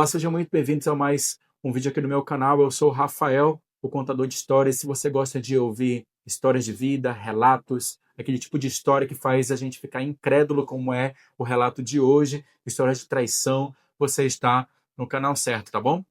Olá, sejam muito bem-vindos a mais um vídeo aqui no meu canal. Eu sou o Rafael, o contador de histórias. Se você gosta de ouvir histórias de vida, relatos, aquele tipo de história que faz a gente ficar incrédulo como é o relato de hoje, histórias de traição, você está no canal certo, tá bom?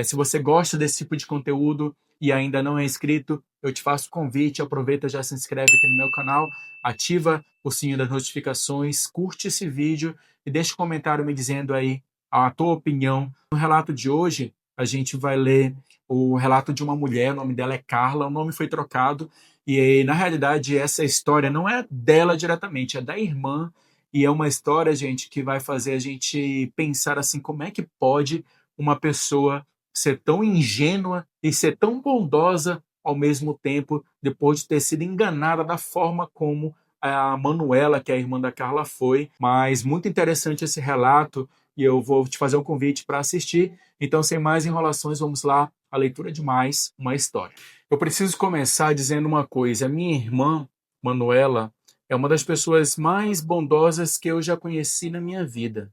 Se você gosta desse tipo de conteúdo e ainda não é inscrito, eu te faço convite, aproveita, já se inscreve aqui no meu canal, ativa o sininho das notificações, curte esse vídeo e deixa um comentário me dizendo aí a tua opinião. No relato de hoje, a gente vai ler o relato de uma mulher, o nome dela é Carla, o nome foi trocado, e na realidade essa história não é dela diretamente, é da irmã, e é uma história, gente, que vai fazer a gente pensar assim, como é que pode uma pessoa ser tão ingênua e ser tão bondosa ao mesmo tempo, depois de ter sido enganada da forma como a Manuela, que é a irmã da Carla, foi. Mas muito interessante esse relato, e eu vou te fazer um convite para assistir. Então, sem mais enrolações, vamos lá à leitura de mais uma história. Eu preciso começar dizendo uma coisa. A minha irmã, Manuela, é uma das pessoas mais bondosas que eu já conheci na minha vida.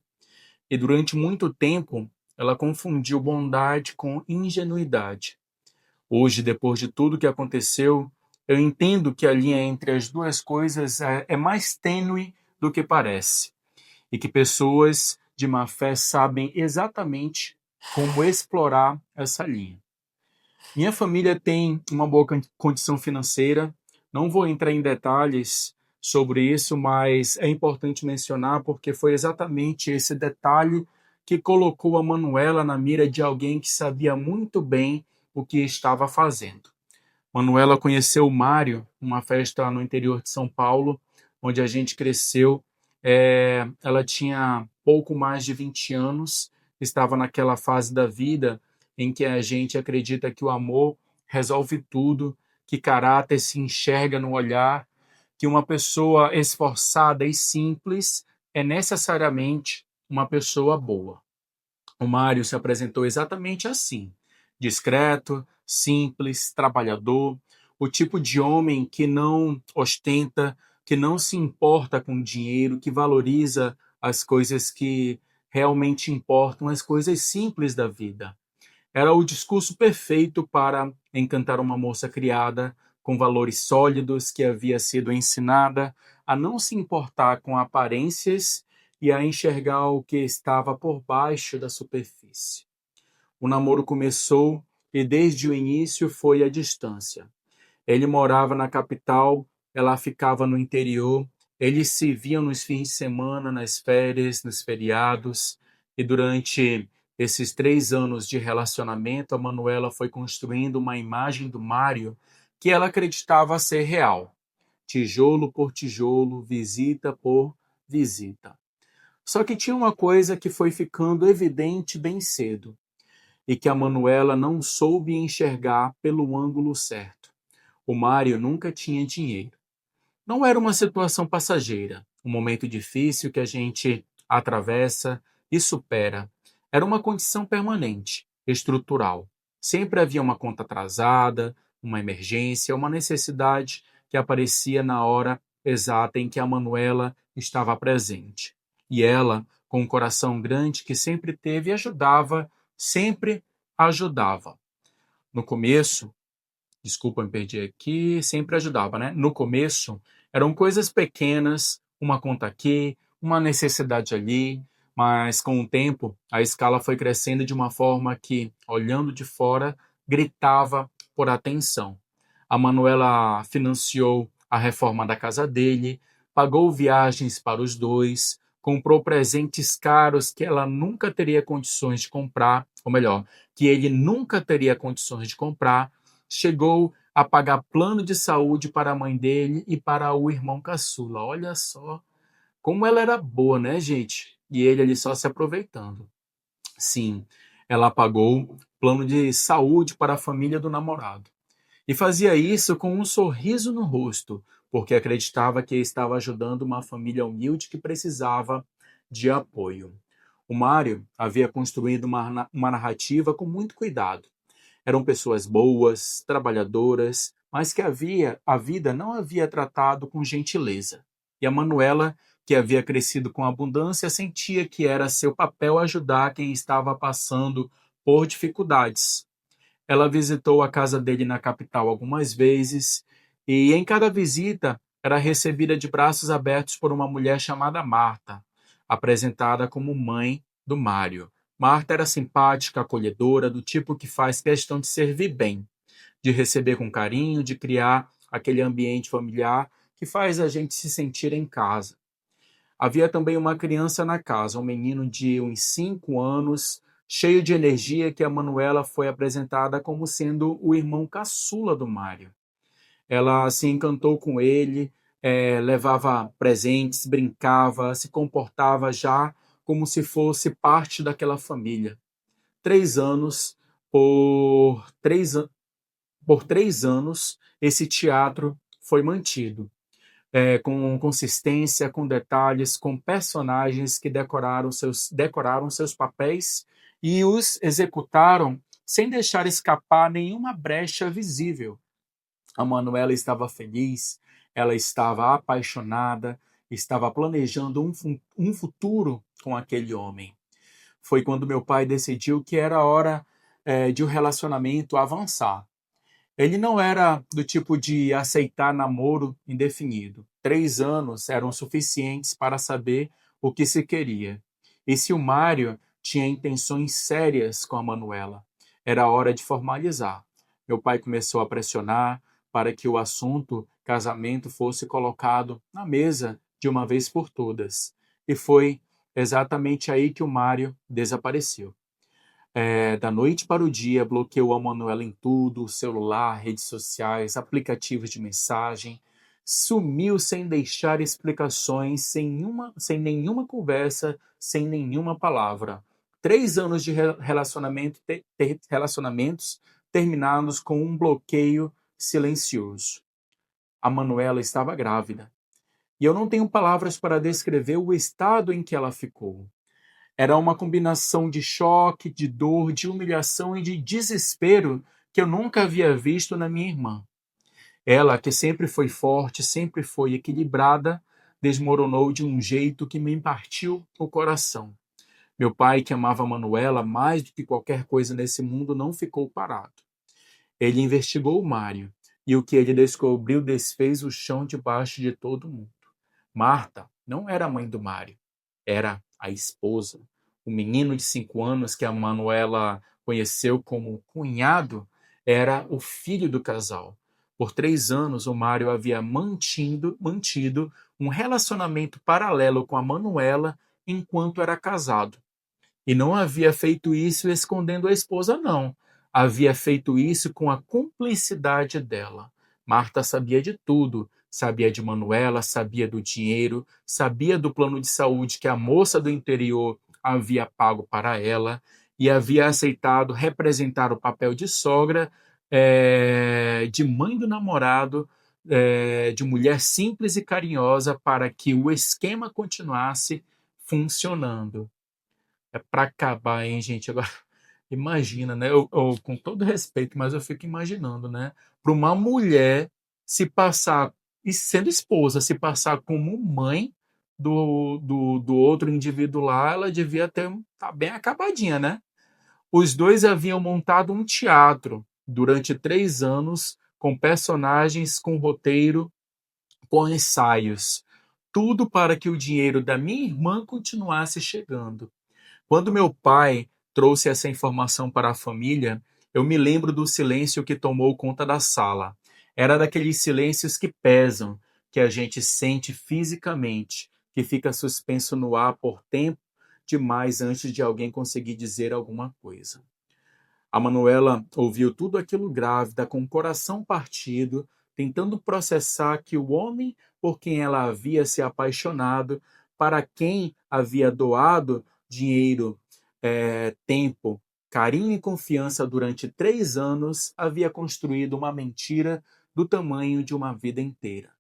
E durante muito tempo, ela confundiu bondade com ingenuidade. Hoje, depois de tudo que aconteceu, eu entendo que a linha entre as duas coisas é mais tênue do que parece e que pessoas de má fé sabem exatamente como explorar essa linha. Minha família tem uma boa condição financeira, não vou entrar em detalhes sobre isso, mas é importante mencionar porque foi exatamente esse detalhe que colocou a Manuela na mira de alguém que sabia muito bem o que estava fazendo. Manuela conheceu o Mário, uma festa no interior de São Paulo, onde a gente cresceu. Ela tinha pouco mais de 20 anos, estava naquela fase da vida em que a gente acredita que o amor resolve tudo, que caráter se enxerga no olhar, que uma pessoa esforçada e simples é necessariamente uma pessoa boa. O Mário se apresentou exatamente assim: discreto, simples, trabalhador, o tipo de homem que não ostenta, que não se importa com dinheiro, que valoriza as coisas que realmente importam, as coisas simples da vida. Era o discurso perfeito para encantar uma moça criada com valores sólidos, que havia sido ensinada a não se importar com aparências e a enxergar o que estava por baixo da superfície. O namoro começou e desde o início foi à distância. Ele morava na capital, ela ficava no interior, eles se viam nos fins de semana, nas férias, nos feriados, e durante esses 3 anos de relacionamento, a Manuela foi construindo uma imagem do Mário que ela acreditava ser real. Tijolo por tijolo, visita por visita. Só que tinha uma coisa que foi ficando evidente bem cedo, e que a Manuela não soube enxergar pelo ângulo certo. O Mário nunca tinha dinheiro. Não era uma situação passageira, um momento difícil que a gente atravessa e supera. Era uma condição permanente, estrutural. Sempre havia uma conta atrasada, uma emergência, uma necessidade que aparecia na hora exata em que a Manuela estava presente. E ela, com um coração grande que sempre teve, ajudava, sempre ajudava. No começo, desculpa, me perdi aqui, sempre ajudava, né? No começo, eram coisas pequenas, uma conta aqui, uma necessidade ali, mas com o tempo, a escala foi crescendo de uma forma que, olhando de fora, gritava por atenção. A Manuela financiou a reforma da casa dele, pagou viagens para os dois, comprou presentes caros que ela nunca teria condições de comprar, ou melhor, que ele nunca teria condições de comprar, chegou a pagar plano de saúde para a mãe dele e para o irmão caçula. Olha só como ela era boa, né, gente? E ele ali só se aproveitando. Sim, ela pagou plano de saúde para a família do namorado. E fazia isso com um sorriso no rosto, porque acreditava que estava ajudando uma família humilde que precisava de apoio. O Mário havia construído uma narrativa com muito cuidado. Eram pessoas boas, trabalhadoras, mas que a vida não havia tratado com gentileza. E a Manuela que havia crescido com abundância, sentia que era seu papel ajudar quem estava passando por dificuldades. Ela visitou a casa dele na capital algumas vezes e, em cada visita, era recebida de braços abertos por uma mulher chamada Marta, apresentada como mãe do Mário. Marta era simpática, acolhedora, do tipo que faz questão de servir bem, de receber com carinho, de criar aquele ambiente familiar que faz a gente se sentir em casa. Havia também uma criança na casa, um menino de uns 5 anos, cheio de energia, que a Manuela foi apresentada como sendo o irmão caçula do Mário. Ela se encantou com ele, levava presentes, brincava, se comportava já como se fosse parte daquela família. 3 anos, por 3 anos, esse teatro foi mantido com consistência, com detalhes, com personagens que decoraram seus papéis e os executaram sem deixar escapar nenhuma brecha visível. A Manuela estava feliz, ela estava apaixonada, estava planejando um futuro com aquele homem. Foi quando meu pai decidiu que era hora de o relacionamento avançar. Ele não era do tipo de aceitar namoro indefinido. 3 anos eram suficientes para saber o que se queria. E se o Mário tinha intenções sérias com a Manuela, era hora de formalizar. Meu pai começou a pressionar para que o assunto casamento fosse colocado na mesa de uma vez por todas. E foi exatamente aí que o Mário desapareceu. Da noite para o dia, bloqueou a Manuela em tudo, celular, redes sociais, aplicativos de mensagem, sumiu sem deixar explicações, sem nenhuma conversa, sem nenhuma palavra. 3 anos de relacionamentos terminados com um bloqueio silencioso. A Manuela estava grávida. E eu não tenho palavras para descrever o estado em que ela ficou. Era uma combinação de choque, de dor, de humilhação e de desespero que eu nunca havia visto na minha irmã. Ela, que sempre foi forte, sempre foi equilibrada, desmoronou de um jeito que me partiu o coração. Meu pai, que amava Manuela mais do que qualquer coisa nesse mundo, não ficou parado. Ele investigou o Mário, e o que ele descobriu desfez o chão debaixo de todo mundo. Marta não era a mãe do Mário, era a esposa. O menino de 5 anos que a Manuela conheceu como cunhado era o filho do casal. Por 3 anos, o Mário havia mantido um relacionamento paralelo com a Manuela enquanto era casado. E não havia feito isso escondendo a esposa, não. Havia feito isso com a cumplicidade dela. Marta sabia de tudo. Sabia de Manuela, sabia do dinheiro, sabia do plano de saúde que a moça do interior havia pago para ela e havia aceitado representar o papel de sogra, de mãe do namorado, de mulher simples e carinhosa para que o esquema continuasse funcionando. É para acabar, hein, gente? Agora, imagina, né? Com todo respeito, mas eu fico imaginando, né? Para uma mulher se passar, e sendo esposa, se passar como mãe do outro indivíduo lá, ela devia tá bem acabadinha, né? Os dois haviam montado um teatro durante 3 anos, com personagens, com roteiro, com ensaios. Tudo para que o dinheiro da minha irmã continuasse chegando. Quando meu pai trouxe essa informação para a família, eu me lembro do silêncio que tomou conta da sala. Era daqueles silêncios que pesam, que a gente sente fisicamente, que fica suspenso no ar por tempo demais antes de alguém conseguir dizer alguma coisa. A Manuela ouviu tudo aquilo grávida, com o coração partido, tentando processar que o homem por quem ela havia se apaixonado, para quem havia doado dinheiro, tempo, carinho e confiança durante 3 anos, havia construído uma mentira do tamanho de uma vida inteira.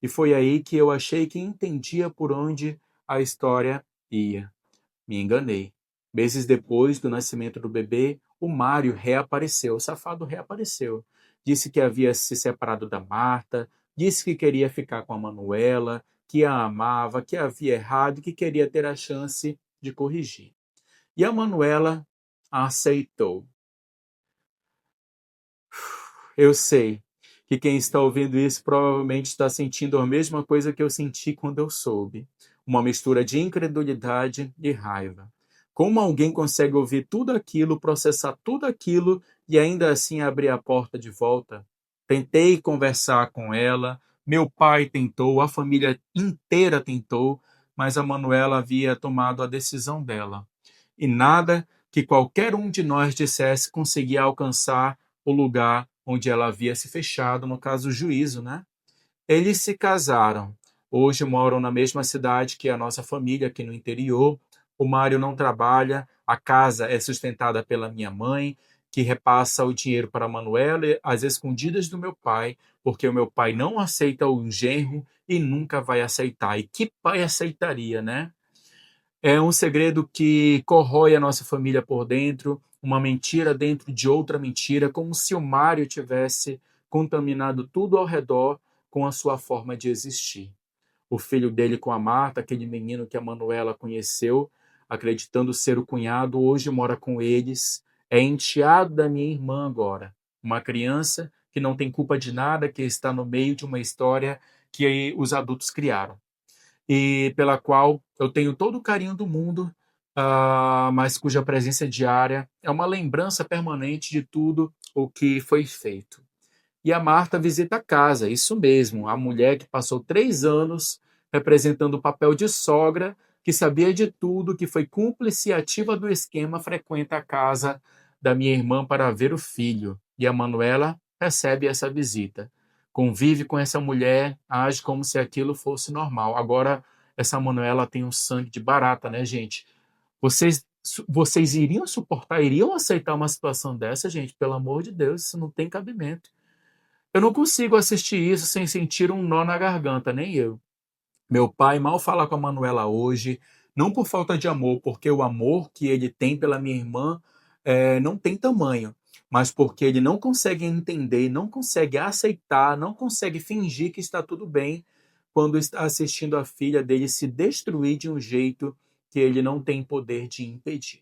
E foi aí que eu achei que entendia por onde a história ia. Me enganei. Meses depois do nascimento do bebê, o Mário reapareceu, o safado reapareceu. Disse que havia se separado da Marta, disse que queria ficar com a Manuela, que a amava, que havia errado e que queria ter a chance de corrigir. E a Manuela aceitou. Eu sei que quem está ouvindo isso provavelmente está sentindo a mesma coisa que eu senti quando eu soube. Uma mistura de incredulidade e raiva. Como alguém consegue ouvir tudo aquilo, processar tudo aquilo e ainda assim abrir a porta de volta? Tentei conversar com ela, meu pai tentou, a família inteira tentou, mas a Manuela havia tomado a decisão dela. E nada que qualquer um de nós dissesse conseguia alcançar o lugar onde ela havia se fechado, no caso, o juízo, né? Eles se casaram. Hoje moram na mesma cidade que a nossa família, aqui no interior. O Mário não trabalha, a casa é sustentada pela minha mãe, que repassa o dinheiro para a Manuela, às escondidas do meu pai, porque o meu pai não aceita o genro e nunca vai aceitar. E que pai aceitaria, né? É um segredo que corrói a nossa família por dentro, uma mentira dentro de outra mentira, como se o Mário tivesse contaminado tudo ao redor com a sua forma de existir. O filho dele com a Marta, aquele menino que a Manuela conheceu, acreditando ser o cunhado, hoje mora com eles, é enteado da minha irmã agora. Uma criança que não tem culpa de nada, que está no meio de uma história que os adultos criaram e pela qual eu tenho todo o carinho do mundo, mas cuja presença diária é uma lembrança permanente de tudo o que foi feito. E a Marta visita a casa, isso mesmo, a mulher que passou 3 anos representando o papel de sogra, que sabia de tudo, que foi cúmplice ativa do esquema, frequenta a casa da minha irmã para ver o filho. E a Manuela recebe essa visita. Convive com essa mulher, age como se aquilo fosse normal. Agora, essa Manuela tem um sangue de barata, né, gente? Vocês iriam suportar, iriam aceitar uma situação dessa, gente? Pelo amor de Deus, isso não tem cabimento. Eu não consigo assistir isso sem sentir um nó na garganta, nem eu. Meu pai mal fala com a Manuela hoje, não por falta de amor, porque o amor que ele tem pela minha irmã não tem tamanho, mas porque ele não consegue entender, não consegue aceitar, não consegue fingir que está tudo bem quando está assistindo a filha dele se destruir de um jeito que ele não tem poder de impedir.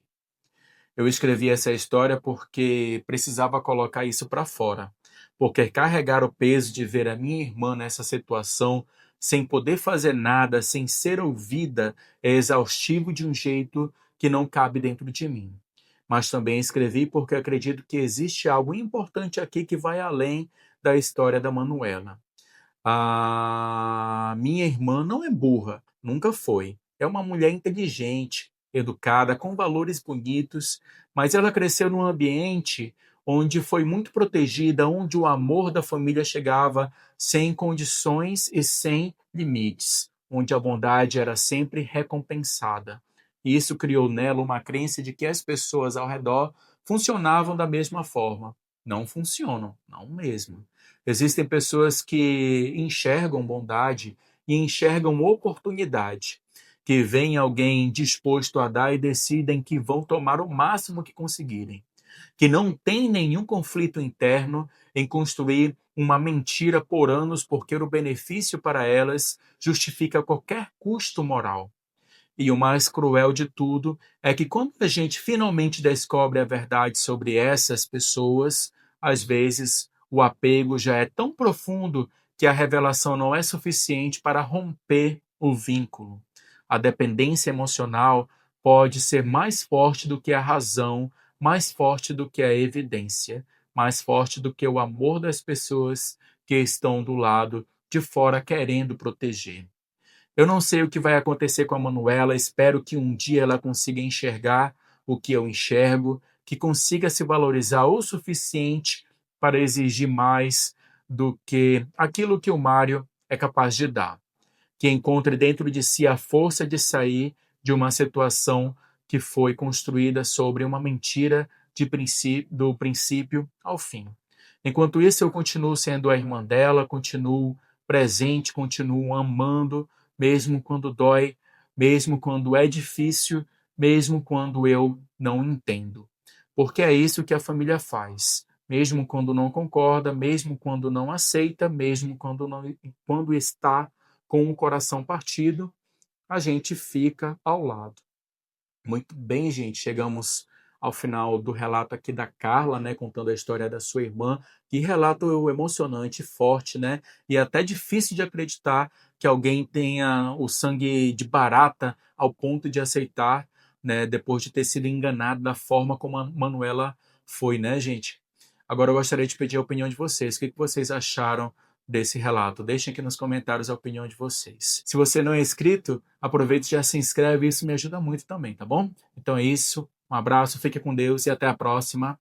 Eu escrevi essa história porque precisava colocar isso para fora. Porque carregar o peso de ver a minha irmã nessa situação, sem poder fazer nada, sem ser ouvida, é exaustivo de um jeito que não cabe dentro de mim. Mas também escrevi porque acredito que existe algo importante aqui que vai além da história da Manuela. A minha irmã não é burra, nunca foi. É uma mulher inteligente, educada, com valores bonitos, mas ela cresceu num ambiente onde foi muito protegida, onde o amor da família chegava sem condições e sem limites, onde a bondade era sempre recompensada. E isso criou nela uma crença de que as pessoas ao redor funcionavam da mesma forma. Não funcionam, não mesmo. Existem pessoas que enxergam bondade e enxergam oportunidade, que veem alguém disposto a dar e decidem que vão tomar o máximo que conseguirem, que não tem nenhum conflito interno em construir uma mentira por anos porque o benefício para elas justifica qualquer custo moral. E o mais cruel de tudo é que quando a gente finalmente descobre a verdade sobre essas pessoas, às vezes o apego já é tão profundo que a revelação não é suficiente para romper o vínculo. A dependência emocional pode ser mais forte do que a razão, mais forte do que a evidência, mais forte do que o amor das pessoas que estão do lado de fora querendo proteger. Eu não sei o que vai acontecer com a Manuela, espero que um dia ela consiga enxergar o que eu enxergo, que consiga se valorizar o suficiente para exigir mais do que aquilo que o Mário é capaz de dar. Que encontre dentro de si a força de sair de uma situação que foi construída sobre uma mentira do princípio ao fim. Enquanto isso, eu continuo sendo a irmã dela, continuo presente, continuo amando, mesmo quando dói, mesmo quando é difícil, mesmo quando eu não entendo. Porque é isso que a família faz. Mesmo quando não concorda, mesmo quando não aceita, mesmo quando está com o coração partido, a gente fica ao lado. Muito bem, gente, chegamos ao final do relato aqui da Carla, né, contando a história da sua irmã. Que relato emocionante, forte, né? E até difícil de acreditar que alguém tenha o sangue de barata ao ponto de aceitar, né, depois de ter sido enganado da forma como a Manuela foi, né, gente? Agora eu gostaria de pedir a opinião de vocês. O que vocês acharam desse relato? Deixem aqui nos comentários a opinião de vocês. Se você não é inscrito, aproveite e já se inscreve, isso me ajuda muito também, tá bom? Então é isso, um abraço, fique com Deus e até a próxima.